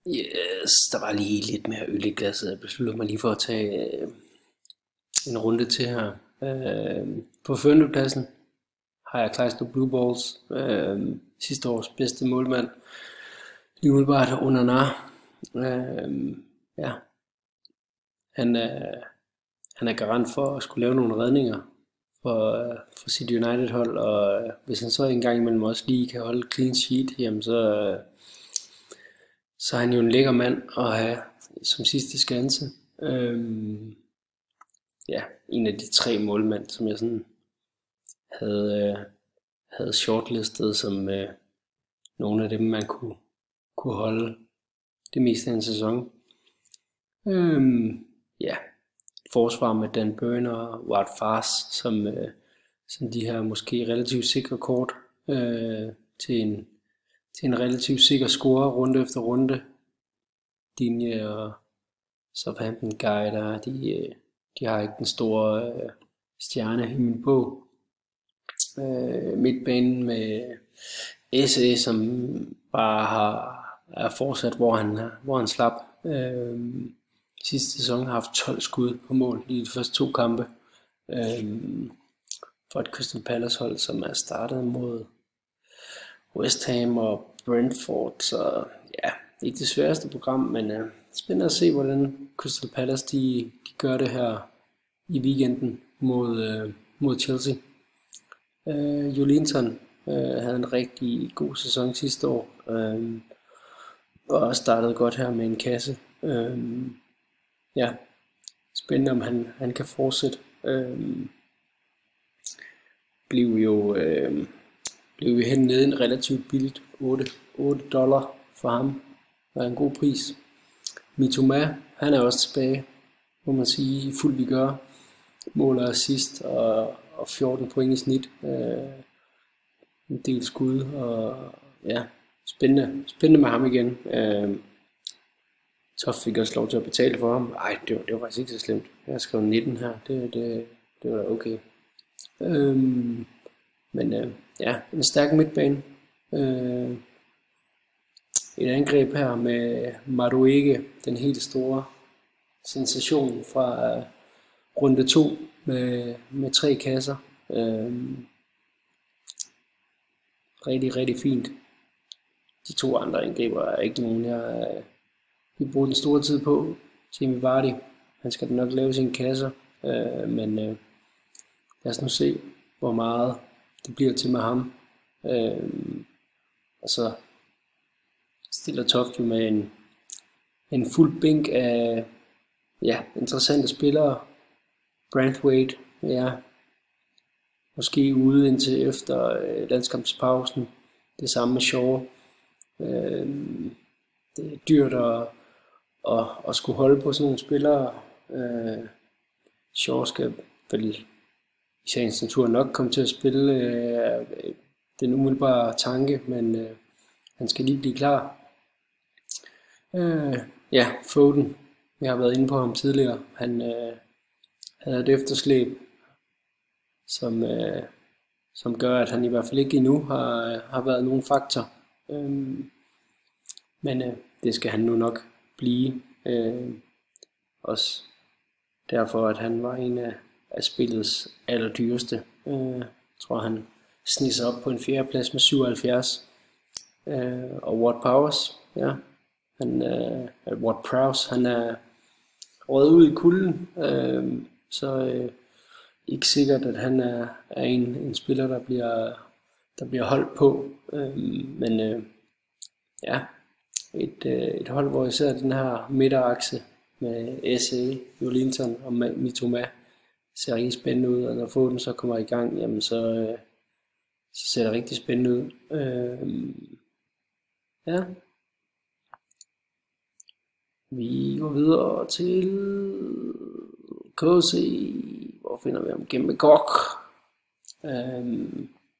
Yes, der var lige lidt mere øl i glasset. Jeg besluttede mig lige for at tage en runde til her. På 5. pladsen har jeg Kleistro Blue Balls, sidste års bedste målmand. Lige umiddelbart under nar. Ja, han er garant for at skulle lave nogle redninger for sit United-hold, og hvis han så en gang imellem også lige kan holde clean sheet, jamen så er han jo en lækker mand at have som sidste skanse. Ja, en af de 3 målmænd, som jeg sådan havde shortlistet som nogle af dem, man kunne holde det meste af en sæson. Ja, et forsvar med Dan Burn og Wout Faes som de her måske relativt sikre kort til en relativt sikker score runde efter runde. Dinje og Southampton Guy, de har ikke den store stjerne i min bog. Midtbanen med SA, som bare er fortsat, hvor han slap. Sidste sæson har haft 12 skud på mål i de første 2 kampe. For et Crystal Palace hold, som er startet mod West Ham og Brentford. Så ja, ikke det sværeste program, men spændende at se, hvordan Crystal Palace de gør det her i weekenden mod Chelsea. Joelinton havde en rigtig god sæson sidste år, og startede godt her med en kasse. Ja, spændende om han kan fortsætte. Blev jo hen nede en relativt billigt $8 for ham. Det var en god pris. Mitoma, han er også tilbage, må man sige, i fuld vigør. Mål og assist og 14 point i snit. En del skud, og ja, spændende med ham igen. Så fik jeg også lov til at betale for ham. Ej, det var faktisk ikke så slemt. Jeg har skrevet 19 her, det var da okay. Men ja, en stærk midtbane. Et angreb her med Madueke, den helt store sensation fra runde 2 med 3 kasser. Rigtig fint. De 2 andre angriber er ikke nogen, jeg vil bruge den store tid på. Jamie Vardy, han skal nok lave sine kasser, men lad os nu se, hvor meget det bliver til med ham. Og så stiller Toft jo med en fuld bænk af interessante spillere. Branthwaite, ja, måske ude indtil efter landskampspausen. Det samme med Shaw. Det er dyrt at skulle holde på sådan nogle spillere. Shaw skal vel i sagens natur nok komme til at spille den umiddelbare tanke, men han skal lige blive klar. Foden, jeg har været inde på ham tidligere. Han havde et efterslæb, som gør, at han i hvert fald ikke endnu har været nogen faktor. Men det skal han nu nok blive. Også derfor, at han var en af spillets allerdyreste. Jeg tror, han snisser op på en 4. plads med 77. Og Ward-Prowse, ja. Ward-Prowse, han er røget ud i kulden. Så ikke sikkert, at han er en spiller, der bliver holdt på. Men ja, et hold, hvor især den her midterakse med SA, Joelinton og Mitoma ser rigtig spændende ud, og når Foden så kommer i gang, jamen så ser det rigtig spændende ud. Ja. Vi går videre til KC. Hvor finder vi ham? Gennem Gok.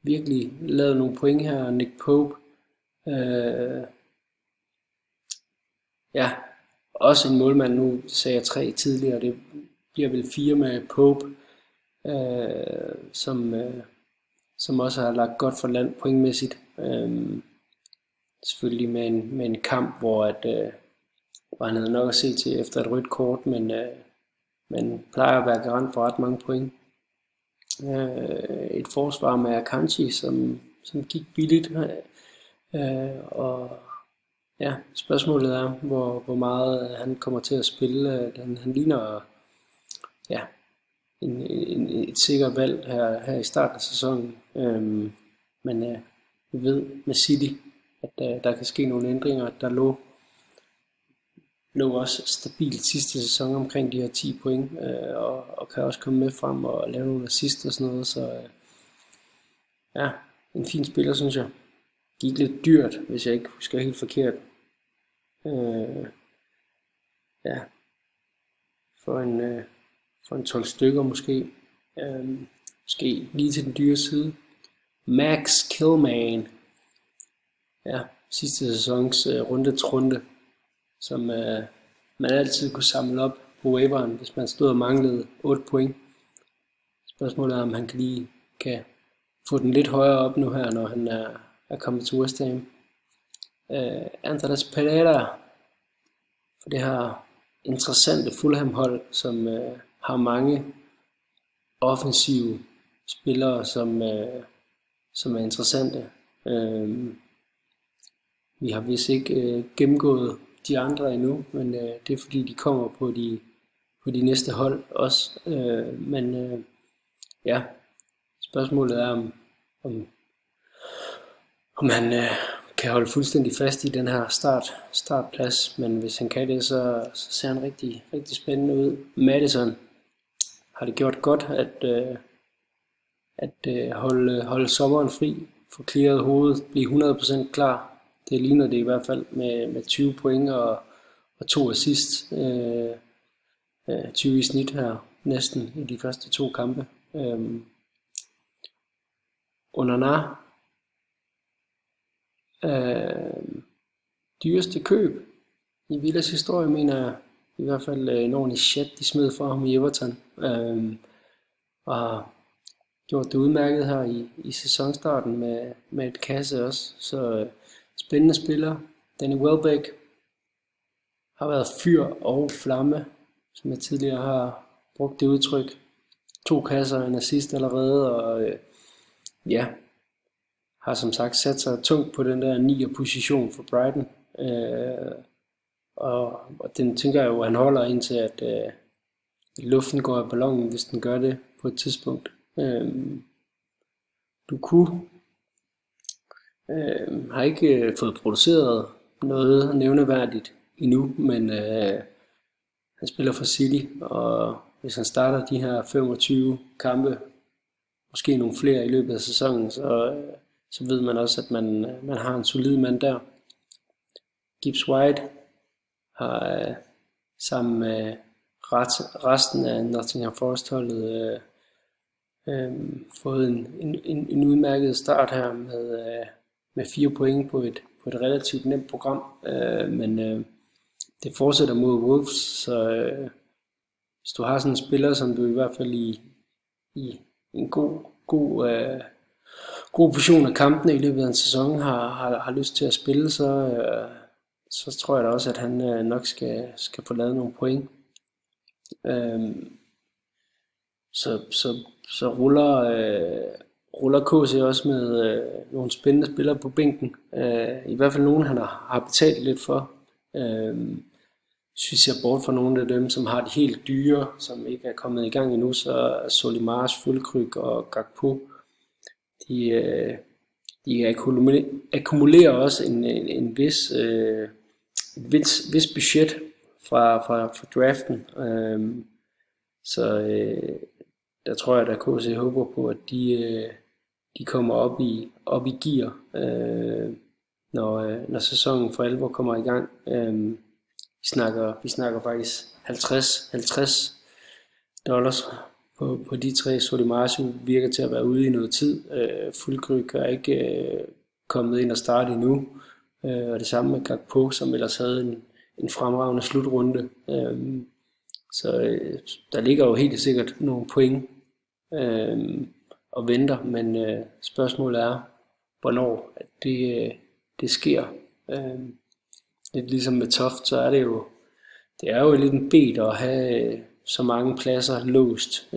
Virkelig lavet nogle point her. Nick Pope. Ja, også en målmand. Nu sagde jeg 3 tidligere. Det bliver vel 4 med Pope. Som også har lagt godt for land pointmæssigt. Selvfølgelig med en kamp, hvor at hvor han havde nok at se til efter et rødt kort, men plejer at være garant for ret mange point. Et forsvar med Akanji, som gik billigt, og ja, spørgsmålet er, hvor meget han kommer til at spille. Han ligner et sikkert valg her i starten af sæsonen. Men vi ved med City, at der kan ske nogle ændringer. Der lå også stabilt sidste sæson omkring de her 10 point, og kan også komme med frem og lave nogle assist og sådan noget. Så ja, en fin spiller, synes jeg. Gik lidt dyrt, hvis jeg ikke husker helt forkert. Ja, for en 12 stykker måske. Måske lige til den dyre side. Max Kilman. Ja, sidste sæsons runde, som man altid kunne samle op på waiveren, hvis man stod og manglede 8 point. Spørgsmålet er, om han kan få den lidt højere op nu her, når han er kommet til West Ham. Andrés Pereira, for det her interessante Fulham-hold, som har mange offensive spillere, som er interessante. Vi har vist ikke gennemgået de andre endnu, men det er fordi de kommer på de næste hold også. Ja, spørgsmålet er om han kan holde fuldstændig fast i den her startplads, men hvis han kan det, så ser han rigtig, rigtig spændende ud. Maddison har det gjort godt at holde sommeren fri, få clearet hovedet, blive 100% klar. Det ligner det i hvert fald med 20 point og 2 assist, 20 i snit her næsten i de første 2 kampe. Onana, dyreste køb i Villas historie, mener jeg. I hvert fald en ordentlig shit, de smed for ham i Everton. Og har gjort det udmærket her i sæsonstarten med et kasse også. Så spændende spiller. Danny Welbeck har været fyr og flamme, som jeg tidligere har brugt det udtryk. 2 kasser og en assist allerede, og ja, har som sagt sat sig tungt på den der 9'er position for Brighton. Og den tænker jeg jo, han holder indtil at luften går af ballonen, hvis den gør det på et tidspunkt. Doku har ikke fået produceret noget nævneværdigt endnu, men han spiller for City, og hvis han starter de her 25 kampe, måske nogle flere i løbet af sæsonen, så ved man også, at man har en solid mand der. Gibbs White har sammen med resten af Nottingham Forest-holdet fået en udmærket start her med 4 point på et relativt nemt program, men det fortsætter mod Wolves, så hvis du har sådan en spiller, som du i hvert fald i en god portion af kampene i løbet af en sæson har lyst til at spille, så tror jeg da også, at han nok skal få lavet nogle point. Så ruller KC også med nogle spændende spillere på bænken. I hvert fald nogen, han har betalt lidt for. Hvis vi ser bort fra nogle af dem, som har de helt dyre, som ikke er kommet i gang endnu, så er Solimars, Fullkrug og Gakpo. De akkumulerer også en vis budget fra draften. Så der tror jeg, at KC håber på, at de kommer op i gear, når sæsonen for alvor kommer i gang. Vi snakker faktisk $50 på de 3. Solimarsio virker til at være ude i noget tid. Fullkrug er ikke kommet ind og starte endnu. Og det samme med Gakpo, som ellers havde en fremragende slutrunde. Så der ligger jo helt sikkert nogle point og venter, men spørgsmålet er, hvornår det sker. Lidt ligesom med Toft, så er det jo det er jo lidt en bed at have så mange pladser låst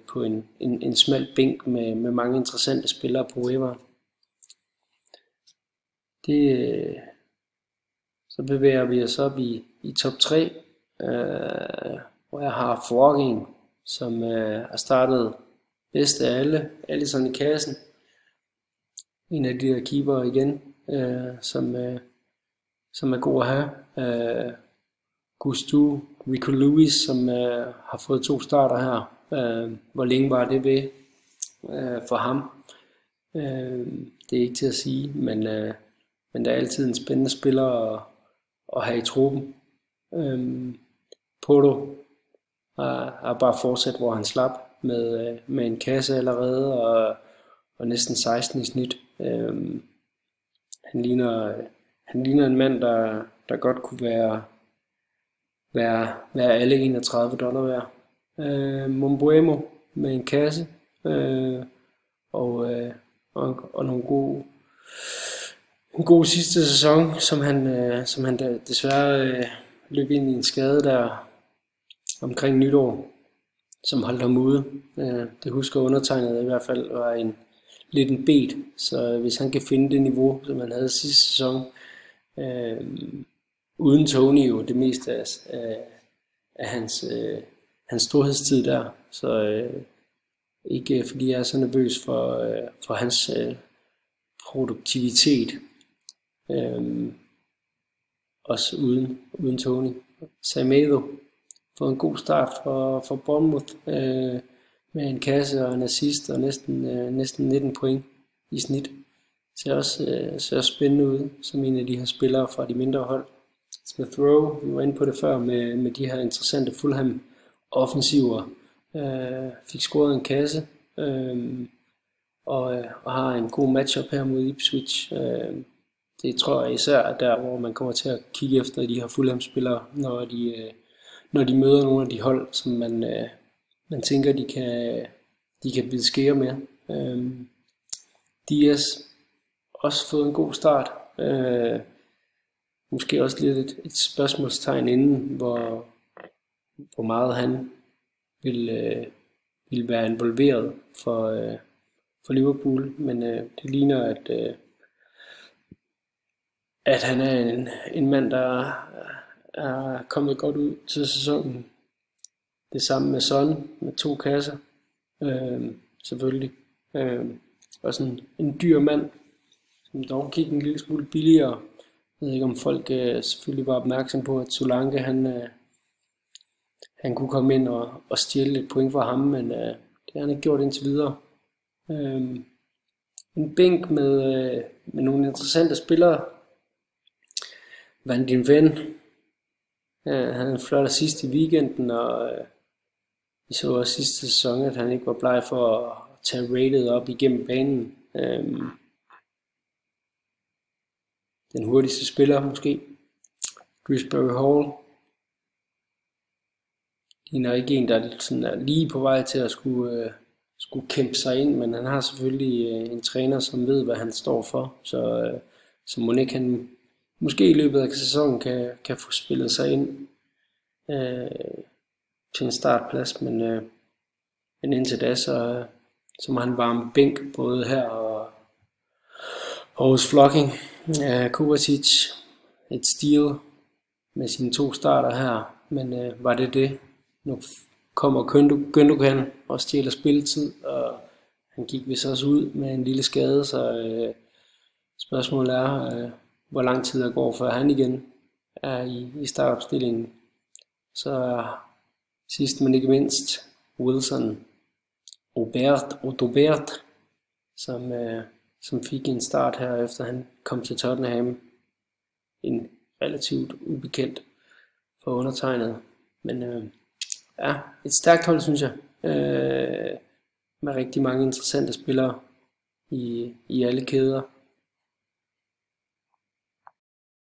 på en smal bænk med mange interessante spillere på waiveren. Så bevæger vi os op i top 3, hvor jeg har Forking, som har startet bedst af alle. Alisson i kassen. En af de der keeper igen, som er god at have. Gustu, Rico Lewis, som har fået 2 starter her. Hvor længe var det ved for ham? Det er ikke til at sige, men der er altid en spændende spiller at have i truppen. Porto har bare fortsat, hvor han slap med en kasse allerede og næsten 16 i snit. Han ligner en mand, der godt kunne være alle $31 værd. Mombuemo med en kasse og en god sidste sæson, som han desværre løb ind i en skade der omkring nytår, som holdt ham ude. Det husker undertegnet i hvert fald var lidt en bed, så hvis han kan finde det niveau, som han havde sidste sæson, uden Tony jo det meste af hans storhedstid der, så ikke fordi jeg er så nervøs for hans produktivitet, også uden Tony. Semedo får en god start for Bournemouth med en kasse og en assist og næsten 19 point i snit. Ser også spændende ud som en af de her spillere fra de mindre hold. Smith Rowe, vi var inde på det før med de her interessante Fulham offensiver, fik scoret en kasse og har en god matchup her mod Ipswich. Det tror jeg især er der, hvor man kommer til at kigge efter de her Fulham spillere, når de møder nogle af de hold, som man tænker de kan bide skære med. Diaz også fået en god start. Måske også lidt et spørgsmålstegn inden, hvor meget han vil være involveret for Liverpool, men det ligner at han er en mand, der er kommet godt ud til sæsonen. Det samme med Son med 2 kasser, selvfølgelig. Og en dyr mand, som dog gik en lille smule billigere. Jeg ved ikke, om folk selvfølgelig var opmærksom på, at Solanke han kunne komme ind og stjæle et point fra ham, men det har han ikke gjort indtil videre. En bænk med nogle interessante spillere. Van din Ven han havde en flot assist i weekenden, og vi så også sidste sæson, at han ikke var bleg for at tage rated op igennem banen. Den hurtigste spiller måske, Grisbury Hall, ligner ikke en, der er lige på vej til at skulle kæmpe sig ind, men han har selvfølgelig en træner, som ved, hvad han står for, så må ikke han måske i løbet af sæsonen kan få spillet sig ind til en startplads, men indtil da, så må han varme bænk både her og hos Flocking. Kovacic, et steal med sine 2 starter her, men var det? Nu kommer Gündogan og stjæler spilletid, og han gik vist også ud med en lille skade, så spørgsmålet er, hvor lang tid der går, før han igen er i startopstillingen. Så sidst men ikke mindst, Wilson Odobert, som fik en start her, efter han kom til Tottenham. En relativt ubekendt for undertegnet. Men et stærkt hold, synes jeg. Med rigtig mange interessante spillere i alle kæder.